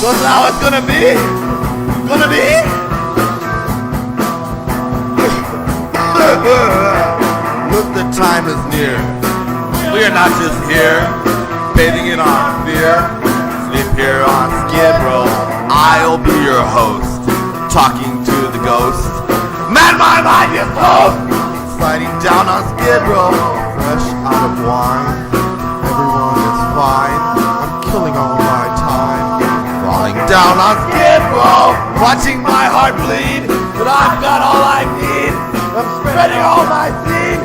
That's how it's gonna be. Gonna be. Look, the time is near. We are not just here, bathing in our fear. Sleep here on Skid Row. I'll be your host, talking to the ghost. Man, my mind is closed. Sliding down on Skid Row, fresh out of wine. Everyone is fine. I'm killing all my time. Falling down on Skid Row, watching my heart bleed. But I've got all I need. I'm spreading all my seed.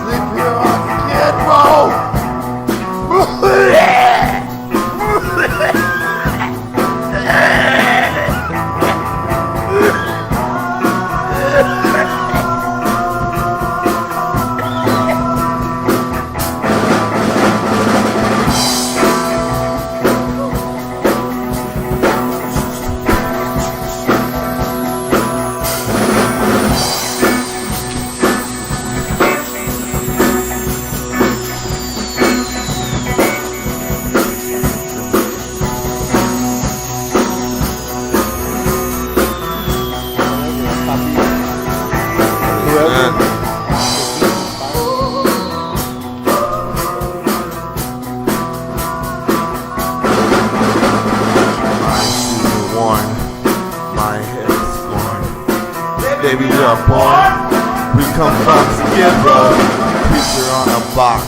Sleep here on Skid Row. Baby, we are born. We come from Skid Row. Preacher on a box.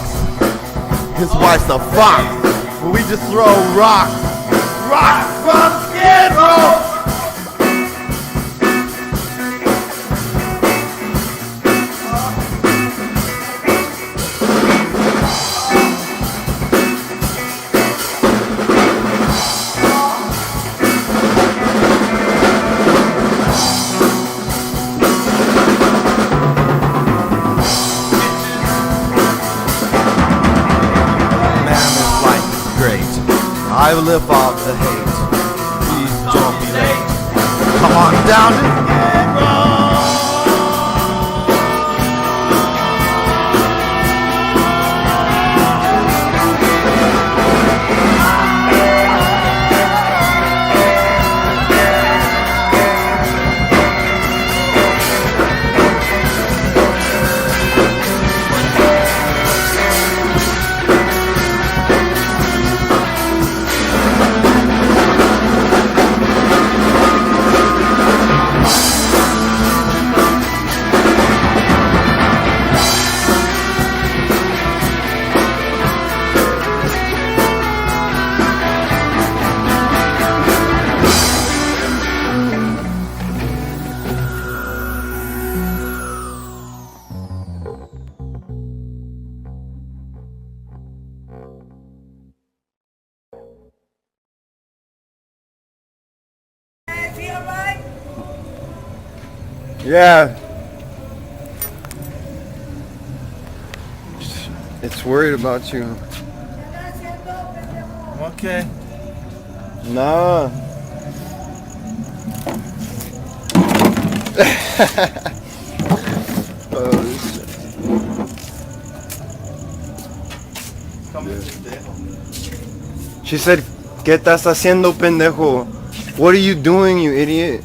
His wife's a fox. But we just throw rocks. Rocks from Skid Row. I live off the hate. Please don't be late. Come on down to Skid Row. Yeah. It's worried about you. Okay. Nah. Oh, shit. She said, ¿Qué estás haciendo, pendejo? What are you doing, you idiot?